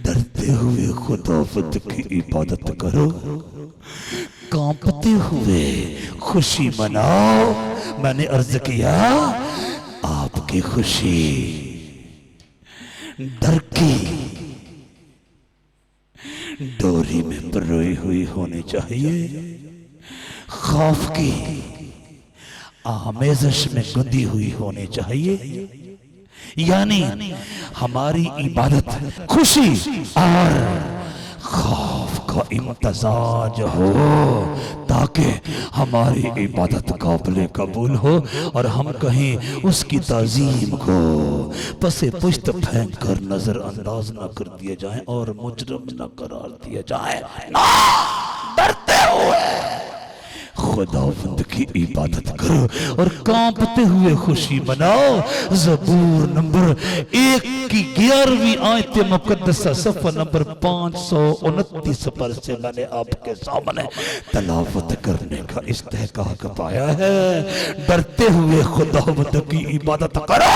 ڈرتے ہوئے خداوند کی عبادت کرو، کانپتے ہوئے خوشی مناؤ. میں نے عرض کیا آپ کی خوشی ڈر کی ڈوری میں پروئی ہوئی ہونی چاہیے، خوف کی آمیزش میں گندی ہوئی ہونی چاہیے. یعنی ہماری عبادت خوشی اور خوف کا امتزاج ہو تاکہ ہماری عبادت قابل قبول ہو اور ہم کہیں اس کی تعظیم کو پس پشت پھینک کر نظر انداز نہ کر دیے جائیں اور مجرم نہ قرار دیے جائیں. ڈرتے ہوئے خداوند کی عبادت کرو اور کانپتے ہوئے خوشی مناؤ. زبور نمبر 1 کی 11ویں آیت مقدسہ صفحہ نمبر 529 پر سے میں نے آپ کے سامنے تلاوت کرنے کا استحقاق پایا ہے. ڈرتے ہوئے خداوند کی عبادت کرو،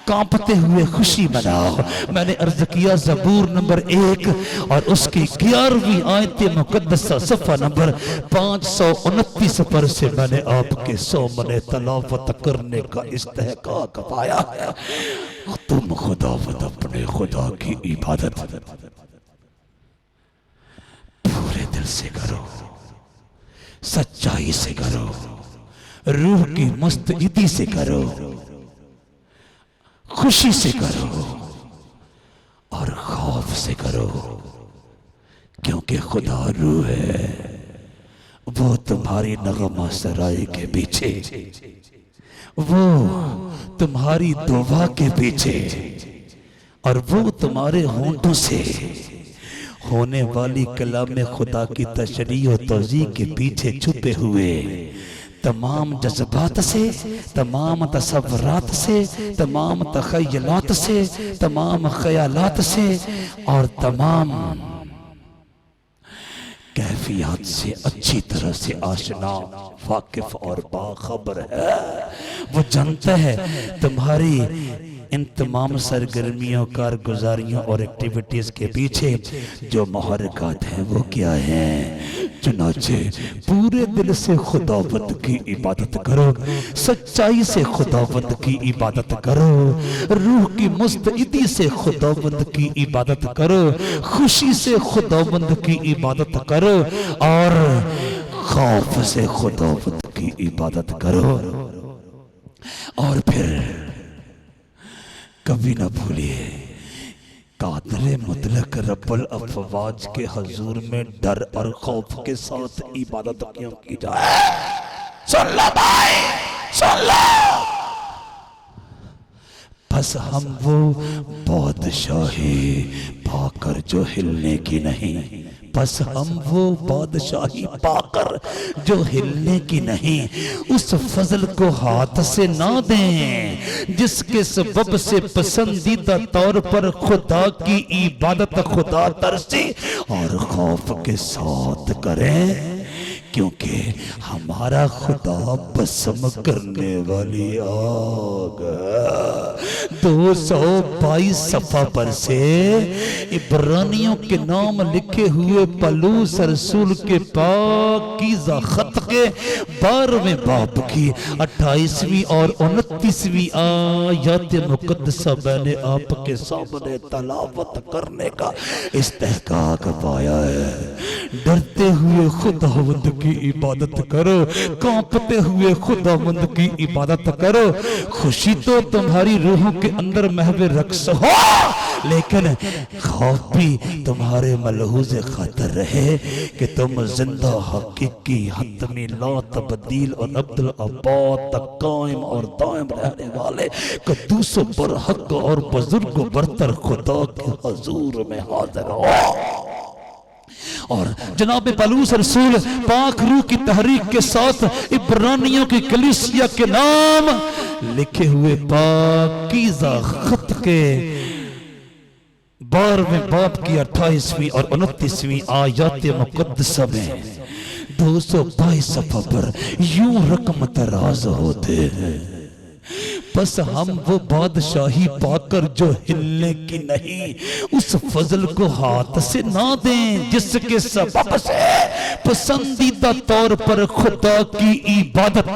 کانپتے ہوئے خوشی مناؤ. میں نے عرض کیا زبور نمبر 1 اور اس کی 11ویں آیت مقدسہ صفحہ نمبر 529 پر سے میں نے آپ کے سامنے تلاوت کرنے کا استحقاق پایا ہے. تم خداوند اپنے خدا کی عبادت پورے دل سے کرو، سچائی سے کرو، روح کی مستعدی سے کرو، خوشی سے کرو اور خوف سے کرو. کیونکہ خدا روح ہے، وہ تمہاری نغمہ سرائی کے پیچھے، وہ تمہاری دعا کے پیچھے، اور وہ تمہارے ہونٹوں سے ہونے والی کلام خدا کی تشریح و توضیح کے پیچھے چھپے ہوئے تمام جذبات سے، تمام تصورات سے، تمام تخیلات سے، تمام خیالات سے اور تمام کیفیات سے اچھی طرح سے آشنا، واقف اور باخبر ہے. وہ جانتا ہے تمہاری ان تمام سرگرمیوں، کارگزاریوں اور ایکٹیویٹیز کے پیچھے جو محرکات ہیں وہ کیا ہیں. چنانچہ پورے دل سے خداوند کی عبادت کرو، سچائی سے خداوند کی عبادت کرو، روح کی مستعدی سے خداوند کی عبادت کرو، خوشی سے خداوند کی عبادت کرو اور خوف سے خداوند کی عبادت کرو. اور پھر کبھی نہ بھولیے قادر مطلق رب الافواج کے حضور میں ڈر اور خوف کے ساتھ عبادت کیوں کی جائے. سن لو بھائی، سن لو. بس ہم وہ بادشاہی پا کر جو ہلنے کی نہیں، بس ہم وہ بادشاہی پا کر جو ہلنے کی نہیں، اس فضل کو ہاتھ سے نہ دیں جس کے سبب سے پسندیدہ طور پر خدا کی عبادت خدا ترسی اور خوف کے ساتھ کریں. کیونکہ ہمارا خدا بسم کرنے والی آگ. 222 صفحہ پر سے عبرانیوں کے نام لکھے ہوئے پولس رسول کے پاکیزہ خط کے 12ویں باب کی 28ویں اور 29ویں آیات مقدسہ میں نے آپ کے سامنے تلاوت کرنے کا استحقاق پایا ہے. ڈرتے ہوئے خداوند کی عبادت کرو، کانپتے ہوئے خداوند کی عبادت کرو. خوشی تو تمہاری روحوں کے اندر محو رقص ہو، لیکن خوف بھی تمہارے ملحوظ خاطر رہے کہ تم زندہ حقیقی حتمی لا تبدیل اور عبدالآباد تک قائم اور دائم رہنے والے قدوس و برحق اور بزرگ و برتر خدا کے حضور میں حاضر ہو۔ اور جناب پالوس رسول پاک روح کی تحریک کے ساتھ عبرانیوں کی کلیسیا کے نام لکھے ہوئے پاکیزہ خط کے 12ویں باب کی 28ویں اور 29ویں آیات مقدسہ میں 222 صفحہ پر یوں رقم تراز ہوتے ہیں، بس ہم وہ بادشاہی پا کر جو ہلنے کی نہیں، اس فضل کو ہاتھ سے نہ دیں جس کے سبب سے پسندیدہ طور پر خدا کی عبادت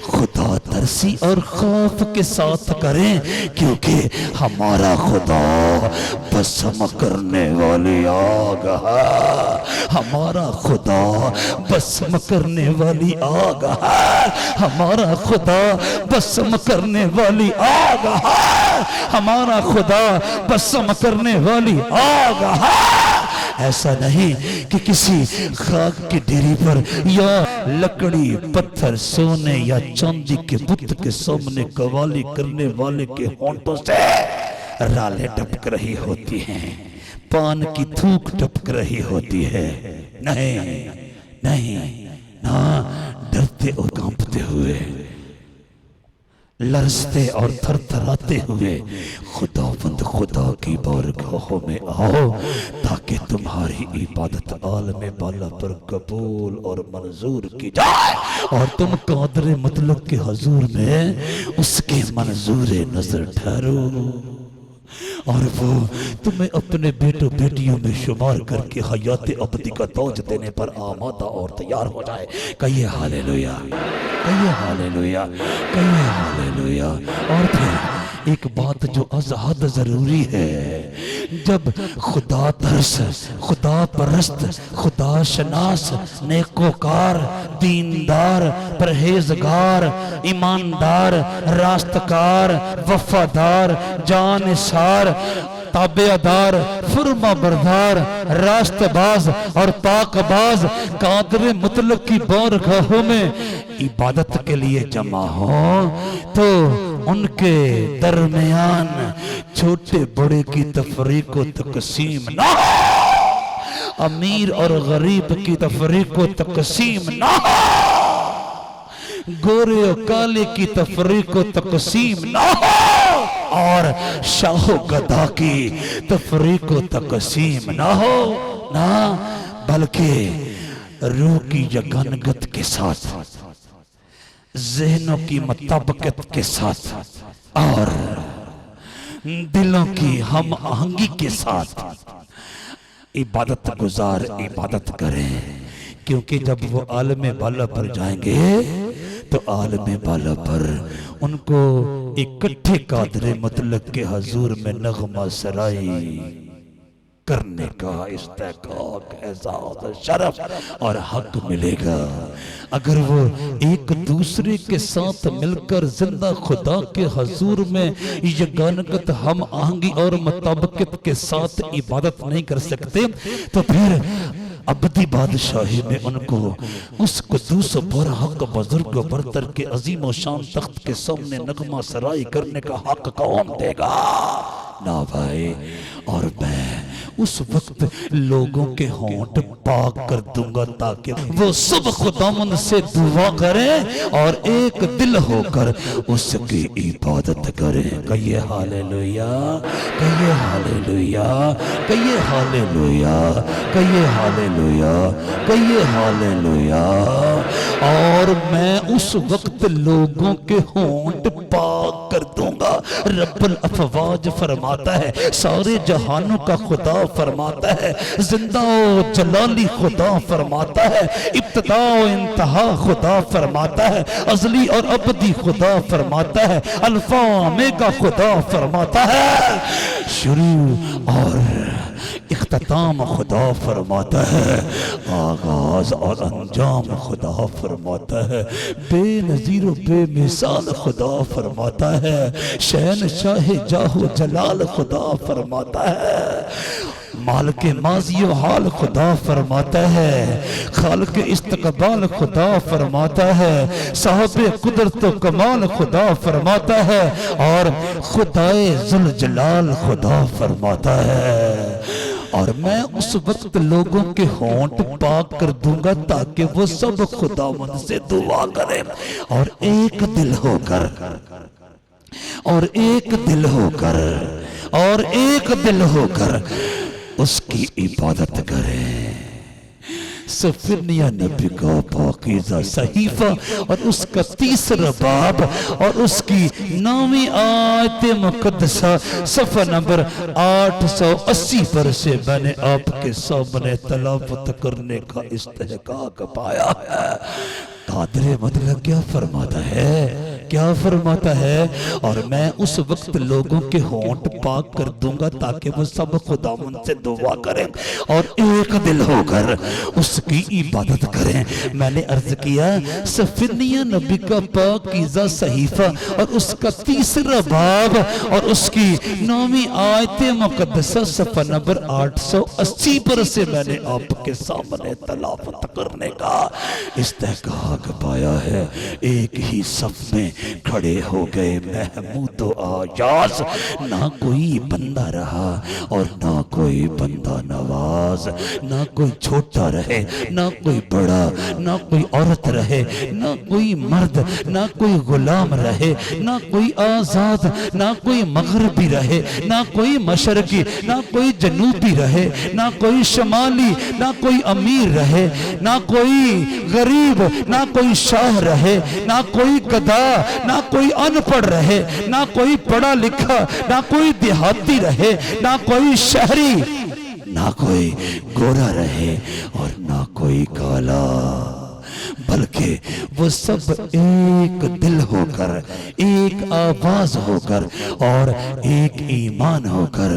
خدا ترسی اور خوف کے ساتھ کریں، کیونکہ ہمارا خدا بسم کرنے والی آگ ہے، ہمارا خدا بسم کرنے والی آگ ہے، ہمارا خدا بسم کرنے والی آگ ہے، ہمارا خدا بسم کرنے والی آگ ہے۔ ایسا نہیں کہ کسی خاک کی ڈیری پر یا لکڑی پتھر سونے یا چاندی کے بت کے سامنے قوالی کرنے والے کے ہونٹوں سے رالیں ٹپک رہی ہوتی ہیں، پان کی تھوک ٹپک رہی ہوتی ہے۔ نہیں نہیں، نہ ڈرتے اور کانپتے ہوئے، لرزتے اور تھر تھراتے ہوئے خداوند خدا کی بارگاہوں میں آؤ، تاکہ تمہاری عبادت عالم بالا پر قبول اور منظور کی جائے، اور تم قادر مطلق کے حضور میں اس کے منظور نظر ٹھہرو، اور وہ تمہیں اپنے بیٹوں بیٹیوں میں شمار کر کے حیات ابدی کا تاج دینے پر آمادہ اور تیار ہو جائے۔ کہیے ہاللیلویا، کہیے ہاللیلویا، کہیے ہاللیلویا۔ اور پھر ایک بات جو از حد ضروری ہے، جب خدا ترس، خدا پرست، خدا شناس، نیکوکار، دیندار، پرہیزگار، ایماندار، راستکار، وفادار، جانثار، تابعدار، فرما بردار، راست باز اور پاک باز قادر مطلق کی بارگاہوں میں عبادت کے لیے جمع ہو، تو ان کے درمیان چھوٹے بڑے کی تفریق و تقسیم نہ ہو، امیر اور غریب کی تفریق و تقسیم نہ ہو، گورے و کالے کی تفریق و تقسیم نہ ہو، اور شاہ و گدھا کی تفریق و تقسیم نہ ہو، نہ بلکہ روح کی یگانگت کے ساتھ، ذہنوں کی مطابقت کے ساتھ اور دلوں کی ہم آہنگی کے ساتھ عبادت گزار عبادت کریں، کیونکہ جب وہ عالم بالا پر جائیں گے تو عالم بالا پر ان کو اکٹھے قادر مطلق کے حضور میں نغمہ سرائی کرنے کا استحقاق، اعزاز، شرف اور حق ملے گا۔ اگر وہ ایک دوسرے کے ساتھ مل کر زندہ خدا کے حضور میں یگانگت ہم آہنگی اور مطابقت کے ساتھ عبادت نہیں کر سکتے، تو پھر ابدی بادشاہی میں ان کو اس قدوس و برحق بزرگ و برتر کے عظیم و شان تخت کے سامنے نغمہ سرائی کرنے کا حق کون دے گا؟ نہ بھائی۔ اور میں اس وقت لوگوں کے ہونٹ پاک کر دوں گا تاکہ وہ سب خداوند سے دعا کریں اور ایک دل ہو کر اس کی عبادت کریں۔ کہیے ہاللیلویا، کہیے ہاللیلویا، کہیے ہاللیلویا، کہیے ہاللیلویا، کہیے ہاللیلویا۔ اور میں اس وقت لوگوں کے ہونٹ پاک کر دوں گا۔ رب الافواج فرماتا ہے، سارے جہانوں کا خدا فرماتا ہے، زندہ و جلالی خدا فرماتا ہے، ابتدا و انتہا خدا فرماتا ہے، ازلی اور ابدی خدا فرماتا ہے، الفا و اومیگا خدا فرماتا ہے، شروع اور اختتام خدا فرماتا ہے، آغاز اور انجام خدا فرماتا ہے، بے نظیر و بے مثال خدا فرماتا ہے، شہنشاہ جاہ و جلال خدا فرماتا ہے، مالک ماضی و حال خدا فرماتا ہے، خالق استقبال خدا فرماتا ہے، صاحب قدرت و کمال خدا فرماتا ہے، اور خدائے ذوالجلال خدا فرماتا ہے۔ اور میں اس وقت لوگوں کے ہونٹ پاک کر دوں گا تاکہ وہ سب خداوند سے دعا کریں، اور ایک دل ہو کر، اور ایک دل ہو کر، اور ایک دل ہو کر اس کی عبادت کریں۔ سفرنیا نبی کا پاکیزہ صحیفہ اور اس کا تیسرا باب اور اس کی 9ویں آیت مقدسہ صفحہ نمبر 880 پر سے میں نے آپ کے سامنے تلاوت کرنے کا استحقاق پایا ہے۔ قادر مطلق کیا فرماتا ہے، کیا فرماتا ہے؟ اور میں اس وقت لوگوں کے ہونٹ پاک کر دوں گا تاکہ وہ سب خداوند سے دعا کریں اور ایک دل ہو کر اس کی عبادت کریں۔ میں نے عرض کیا سفرنیا نبی کا پاکیزہ صحیفہ اور اس کا تیسرا باب اور اس کی 9ویں آیت مقدسہ صفحہ نمبر 880 پر سے میں نے آپ کے سامنے تلاوت کرنے کا استحقاق پایا ہے۔ ایک ہی صف میں کھڑے ہو گئے محمود و آیاز، نہ کوئی بندہ رہا اور نہ کوئی بندہ نواز، نہ کوئی چھوٹا رہے نہ کوئی بڑا، نہ کوئی عورت رہے نہ کوئی مرد، نہ کوئی غلام رہے نہ کوئی آزاد، نہ کوئی مغربی رہے نہ کوئی مشرقی، نہ کوئی جنوبی رہے نہ کوئی شمالی، نہ کوئی امیر رہے نہ کوئی غریب، نہ کوئی شاہ رہے نہ کوئی گدھا، نہ کوئی ان پڑھ رہے نہ کوئی پڑھا لکھا، نہ کوئی دیہاتی رہے نہ کوئی شہری، نہ کوئی گورا رہے اور نہ کوئی کالا، بلکہ وہ سب ایک دل ہو کر، ایک آواز ہو کر اور ایک ایمان ہو کر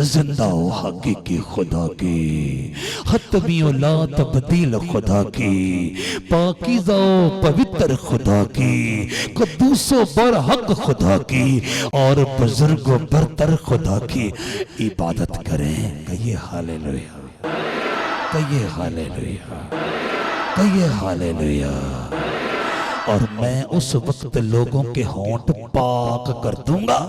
زندہ و حقیقی خدا کی، حتمی و لا تبدیل خدا کی، پاکیزہ و پوتر خدا کی، قدوس و برحق خدا کی اور بزرگ و برتر خدا کی عبادت کریں۔ کہیے ہاللیلویہ، کہیے ہاللیلویہ، کہیے ہاللیلویہ۔ اور میں اس وقت لوگوں کے ہونٹ پاک کر دوں گا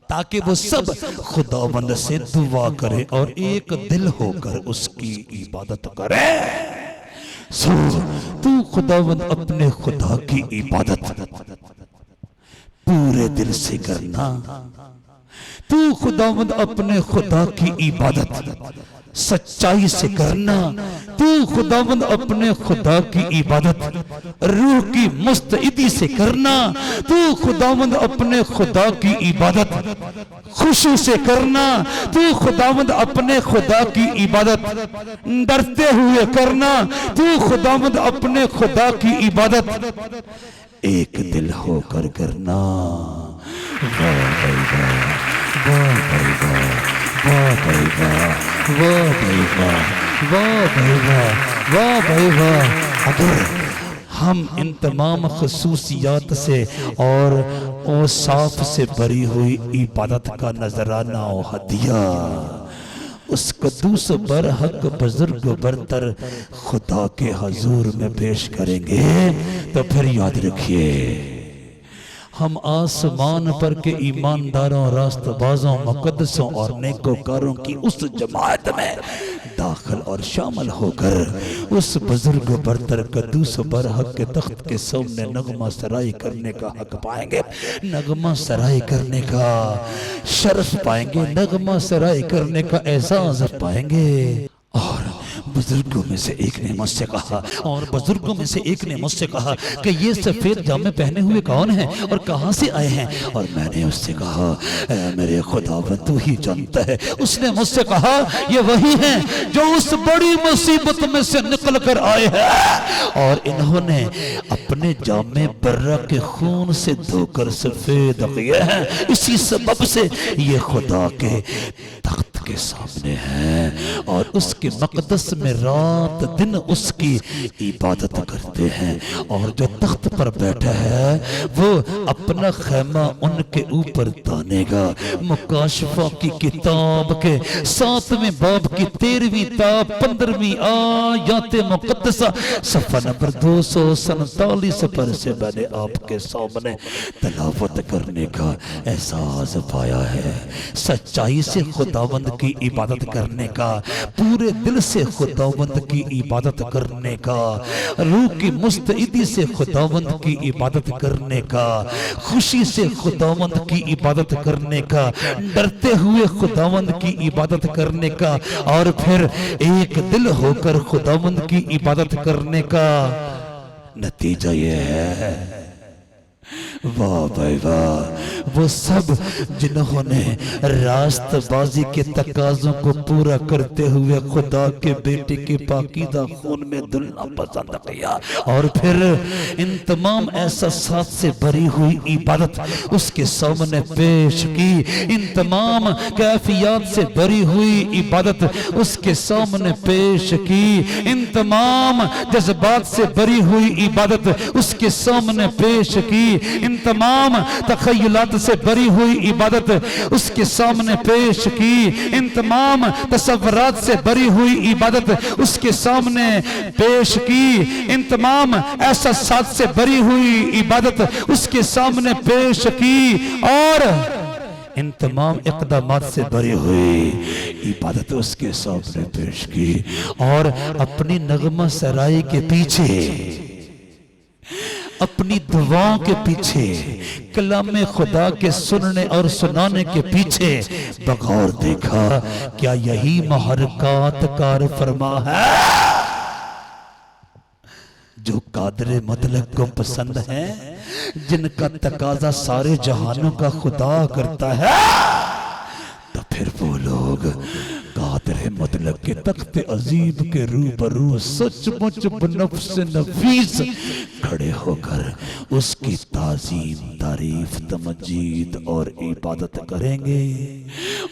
تاکہ وہ سب خداوند سے دعا کرے اور ایک دل ہو کر اس کی عبادت کرے۔ سو تو خداوند اپنے خدا کی عبادت پورے دل سے کرنا، تو خداوند اپنے خدا کی عبادت سچائی سے کرنا، تو خداوند اپنے خدا کی عبادت روح کی مستعدی سے کرنا، تو خداوند اپنے خدا کی عبادت خشوع سے کرنا، تو خداوند اپنے خدا کی عبادت ڈرتے ہوئے کرنا، تو خداوند اپنے خدا کی عبادت ایک دل ہو کر کرنا۔ واہ بھائی واہ، واہ بھائی واہ، واہ بھائی واہ، واہ بھائی واہ، واہ بھائی واہ، واہ بھائی واہ۔ اگر ہم ان تمام خصوصیات سے اور اوصاف سے بری ہوئی عبادت کا نذرانہ و ہدیہ اس قدوس برحق بزرگ برتر خدا کے حضور میں پیش کریں گے تو پھر یاد رکھیے ہم آسمان پر کے ایمانداروں، راست بازوں، مقدسوں اور نیکوکاروں کی اس جماعت میں داخل اور شامل ہو کر اس بزرگ برتر قدوس برحق کے تخت کے سامنے نغمہ سرائی کرنے کا حق پائیں گے، نغمہ سرائی کرنے کا شرف پائیں گے، نغمہ سرائی کرنے کا اعزاز پائیں گے۔ اور بزرگوں میں سے ایک نے مجھ سے کہا، اور بزرگوں میں سے ایک نے مجھ سے کہا کہ یہ سفید جامے پہنے ہوئے کون ہیں اور کہاں سے آئے ہیں؟ اور میں نے اس سے کہا اے میرے خداوند تو ہی جانتا ہے۔ اس نے مجھ سے کہا یہ وہی ہیں جو اس بڑی مصیبت میں سے نکل کر آئے ہیں اور انہوں نے اپنے جامے برہ کے خون سے دھو کر سفید کیے ہیں، اسی سبب سے یہ خدا کے تخت کے سامنے سامنے ہیں اور اس کے مقدس میں رات دن اس کی عبادت کرتے ہیں، اور جو تخت پر بیٹھا ہے وہ اپنا خیمہ ان کے اوپر تانے گا۔ مکاشفہ کی کتاب کے 7ویں باب کی 13ویں تا 15ویں آیات مقدسہ صفحہ نمبر 247 پر سے میں نے آپ کے سامنے تلاوت کرنے کا احساس پایا ہے۔ سچائی سے خداوند کی عبادت کرنے کا، پورے دل سے خداوند کی عبادت کرنے کا، روح کی مستعدی سے خداوند کی عبادت کرنے کا، خوشی سے خداوند کی عبادت کرنے کا، ڈرتے ہوئے خداوند کی عبادت کرنے کا، اور پھر ایک دل ہو کر خداوند کی عبادت کرنے کا نتیجہ یہ ہے، واہ بھائی واہ، وہ سب جنہوں نے راست بازی کے تقاضوں کو پورا کرتے ہوئے خدا کے بیٹے کے پاکیزہ خون میں دھلنا پسند کیا، اور پھر ان تمام احساسات سے بھری ہوئی عبادت اس کے سامنے پیش کی، ان تمام کیفیات سے بھری ہوئی عبادت اس کے سامنے پیش کی، ان تمام جذبات سے بھری ہوئی عبادت اس کے سامنے پیش کی، ان تمام تخیلات سے بھری ہوئی عبادت اس کے سامنے پیش کی، ان تمام تصورات سے بھری ہوئی عبادت اس کے سامنے پیش کی، ان تمام احساسات سے بھری ہوئی عبادت اس کے سامنے پیش کی، اور ان تمام اقدامات سے بھری ہوئی عبادت اس کے سامنے پیش کی، اور اپنی نغمہ سرائی کے پیچھے، اپنی دعاؤں کے پیچھے، کلام خدا کے سننے اور سنانے کے پیچھے بغور دیکھا، کیا یہی محرکات کار فرما ہے جو قادر مطلق کو پسند ہے، جن کا تقاضا سارے جہانوں کا خدا کرتا ہے؟ تو پھر وہ لوگ قادر مطلق کے تخت عظیم کے روبرو سچ مچ بنفس نفیس کھڑے ہو کر اس کی تعظیم، تعریف، تمجید اور عبادت کریں گے۔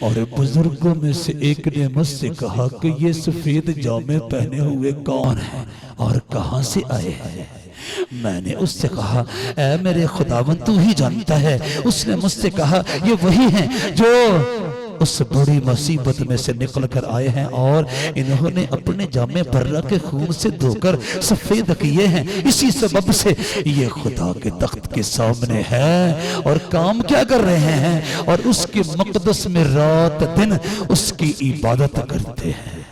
اور بزرگوں میں سے ایک نے مجھ سے کہا کہ یہ سفید جامے پہنے ہوئے کون ہیں اور کہاں سے آئے ہیں؟ میں نے اس سے کہا اے میرے خداوند تو ہی جانتا ہے۔ اس نے مجھ سے کہا یہ وہی ہیں جو اس بڑی مصیبت میں سے نکل کر آئے ہیں، اور انہوں نے اپنے جامے برہ کے خون سے دھو کر سفید کیے ہیں، اسی سبب سے یہ خدا کے تخت کے سامنے ہے اور کام کیا کر رہے ہیں، اور اس کے مقدس میں رات دن اس کی عبادت کرتے ہیں۔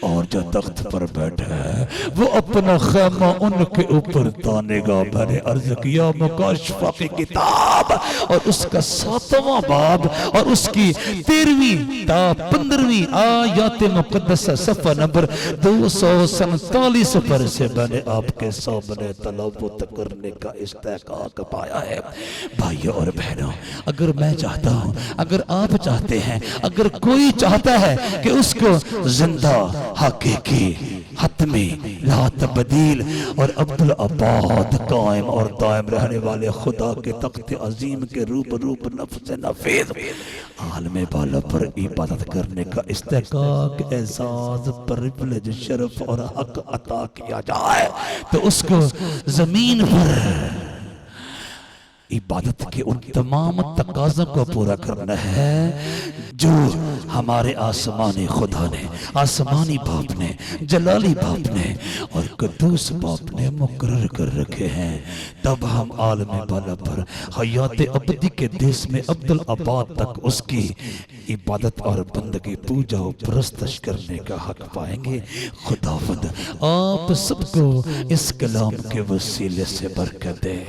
اور جو تخت پر بیٹھا ہے وہ اپنا خیمہ ان کے اوپر تانے گا۔ میں نے عرض کیا مکاشفہ کی کتاب اور اس کا 7واں باب اور اس کی 13ویں تا 15ویں آیات مقدسہ صفحہ نمبر 247 پر سے میں نے آپ کے سامنے تلاوت کرنے کا استحقاق پایا ہے۔ بھائیوں اور بہنوں، اگر میں چاہتا ہوں، اگر آپ چاہتے ہیں، اگر کوئی چاہتا ہے کہ اس کو زندہ، حقیقی، حتمی، لا تبدیل اور عبدالآباد قائم اور دائم رہنے والے خدا کے تخت عظیم کے روپ نفس نفیذ عالم بالا پر عبادت کرنے کا استحقاق، اعزاز، پریولیج، شرف اور حق عطا کیا جائے، تو اس کو زمین پر عبادت کے ان تمام تقاضوں کو پورا کرنا ہے جو ہمارے آسمانی خدا نے، آسمانی باپ نے، جلالی باپ نے اور قدوس باپ نے مقرر کر رکھے ہیں۔ تب ہم عالم بالا پر حیات ابدی کے دیس میں عبدالآباد تک اس کی عبادت اور بندگی، پوجا و پرستش کرنے کا حق پائیں گے۔ خداوند آپ سب کو اس کلام کے وسیلے سے برکت دے۔